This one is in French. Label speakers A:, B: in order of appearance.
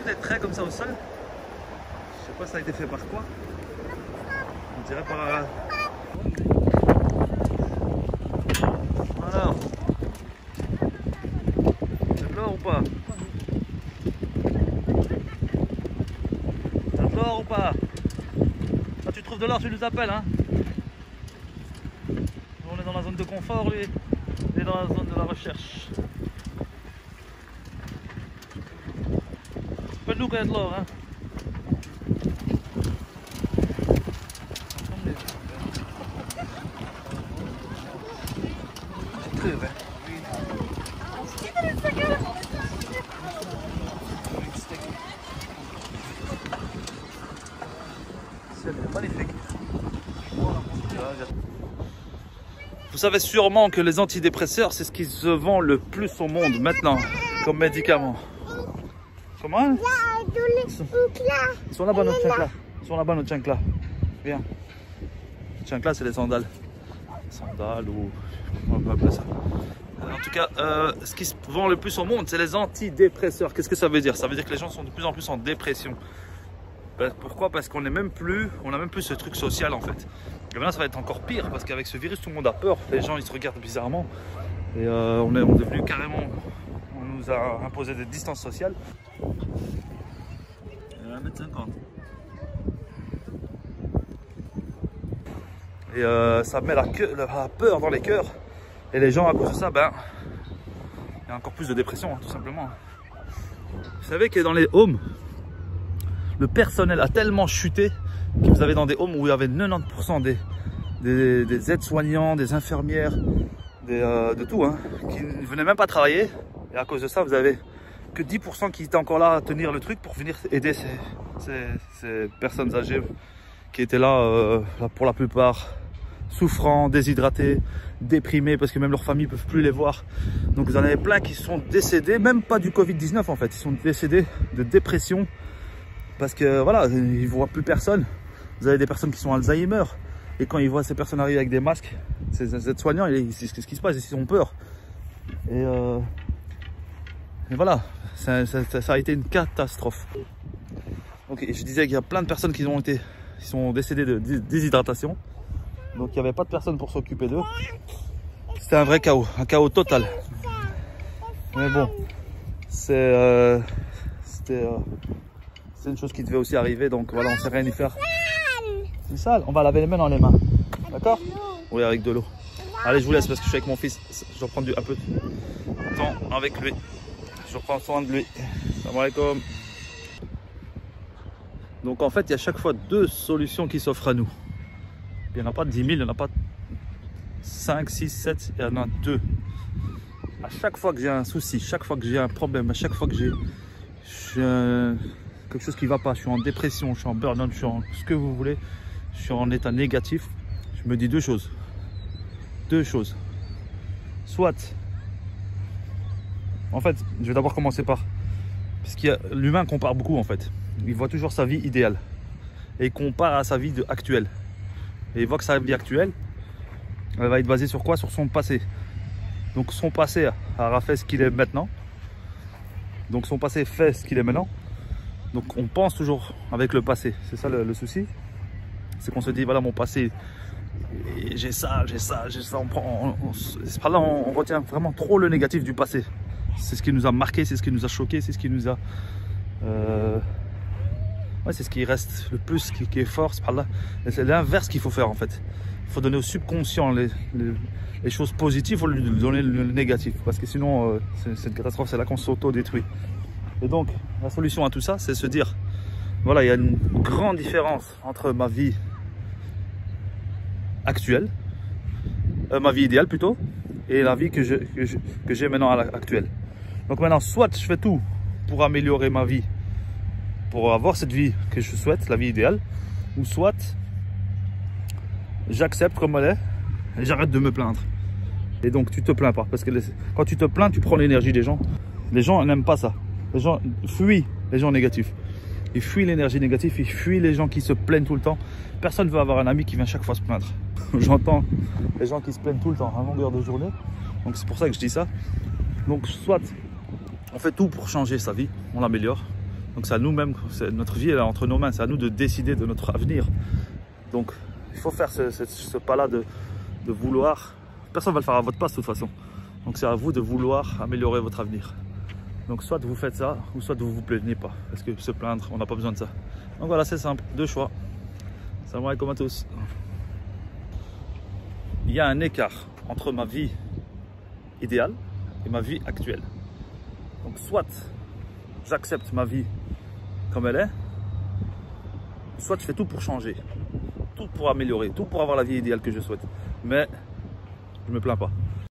A: des traits comme ça au sol. Je sais pas ça a été fait par quoi. On dirait par... Alors, c'est de l'or ou pas? C'est de l'or ou pas? Quand tu trouves de l'or, tu nous appelles, hein? On est dans la zone de confort, lui, il est dans la zone de la recherche. Appelle-nous quand il y a de l'or, hein? C'est magnifique. Vous savez sûrement que les antidépresseurs, c'est ce qui se vend le plus au monde maintenant, comme médicament. Comment? Ils sont là-bas, notre chancla. Ils sont là-bas, notre chancla. Viens. Chancla, c'est les sandales. Sandales ou... on peut appeler ça. En tout cas, ce qui se vend le plus au monde, c'est les antidépresseurs. Qu'est-ce que ça veut dire? Ça veut dire que les gens sont de plus en plus en dépression. Pourquoi? Parce qu'on n'a même plus ce truc social en fait. Et maintenant ça va être encore pire parce qu'avec ce virus tout le monde a peur. Les gens ils se regardent bizarrement. Et on est devenu carrément... On nous a imposé des distances sociales. 1,50 m. Et ça met la peur dans les cœurs. Et les gens à cause de ça, ben, il y a encore plus de dépression, hein, tout simplement. Vous savez que dans les homes, le personnel a tellement chuté que vous avez dans des homes où il y avait 90% des aides-soignants, des infirmières, de tout, hein, qui ne venaient même pas travailler. Et à cause de ça, vous avez que 10% qui étaient encore là à tenir le truc pour venir aider ces personnes âgées qui étaient là, pour la plupart souffrants, déshydratés, déprimés parce que même leurs familles ne peuvent plus les voir. Donc vous en avez plein qui sont décédés, même pas du Covid-19 en fait, ils sont décédés de dépression parce que voilà, ils ne voient plus personne. Vous avez des personnes qui sont Alzheimer et quand ils voient ces personnes arriver avec des masques, ces aides-soignants, qu'est-ce qui se passe? Ils ont peur. Et voilà, ça a été une catastrophe. Ok, je disais qu'il y a plein de personnes qui sont décédées de déshydratation. Donc il n'y avait pas de personne pour s'occuper d'eux. C'était un vrai chaos, un chaos total. Mais bon, c'est une chose qui devait aussi arriver. Donc voilà, on ne sait rien y faire. C'est sale, on va laver les mains dans les mains. D'accord? Oui, avec de l'eau. Allez, je vous laisse parce que je suis avec mon fils. Je dois prendre un peu de temps avec lui. Je prends soin de lui. Salam alaikum. Donc en fait, il y a chaque fois deux solutions qui s'offrent à nous. Il n'y en a pas 10 000, il n'y en a pas 5, 6, 7, il y en a 2. À chaque fois que j'ai un souci, chaque fois que j'ai un problème, à chaque fois que j'ai quelque chose qui ne va pas, je suis en dépression, je suis en burn-out, je suis en ce que vous voulez, je suis en état négatif, je me dis deux choses. Deux choses. Soit, en fait, je vais d'abord commencer par, parce que l'humain compare beaucoup en fait. Il voit toujours sa vie idéale et il compare à sa vie actuelle. Et il voit que sa vie actuelle, elle va être basée sur quoi? Sur son passé. Donc son passé aura fait ce qu'il est maintenant. Donc son passé fait ce qu'il est maintenant. Donc on pense toujours avec le passé. C'est ça le souci. C'est qu'on se dit, voilà mon passé, j'ai ça, j'ai ça, j'ai ça. C'est par là on retient vraiment trop le négatif du passé. C'est ce qui nous a marqué, c'est ce qui nous a choqué, c'est ce qui nous a... Ouais, c'est ce qui reste le plus, qui est fort, c'est par là. C'est l'inverse qu'il faut faire en fait. Il faut donner au subconscient les choses positives, il faut lui donner le négatif. Parce que sinon, cette catastrophe, c'est là qu'on s'auto-détruit. Et donc, la solution à tout ça, c'est se dire, voilà, il y a une grande différence entre ma vie actuelle, ma vie idéale plutôt, et la vie que j'ai maintenant actuelle. Donc maintenant, soit je fais tout pour améliorer ma vie, pour avoir cette vie que je souhaite, la vie idéale, ou soit j'accepte comme elle est et j'arrête de me plaindre. Et donc tu te plains pas, parce que quand tu te plains, tu prends l'énergie des gens. Les gens n'aiment pas ça. Les gens fuient les gens négatifs. Ils fuient l'énergie négative, ils fuient les gens qui se plaignent tout le temps. Personne ne veut avoir un ami qui vient chaque fois se plaindre. J'entends les gens qui se plaignent tout le temps à longueur de journée. Donc c'est pour ça que je dis ça. Donc soit on fait tout pour changer sa vie, on l'améliore. Donc c'est à nous-mêmes, notre vie elle est entre nos mains, c'est à nous de décider de notre avenir. Donc il faut faire ce pas-là de vouloir. Personne ne va le faire à votre place de toute façon. Donc c'est à vous de vouloir améliorer votre avenir. Donc soit vous faites ça, ou soit vous vous plaignez pas. Parce que se plaindre, on n'a pas besoin de ça. Donc voilà, c'est simple, deux choix. Salam alaikum à tous. Il y a un écart entre ma vie idéale et ma vie actuelle. Donc soit j'accepte ma vie comme elle est, soit je fais tout pour changer, tout pour améliorer, tout pour avoir la vie idéale que je souhaite. Mais je me plains pas.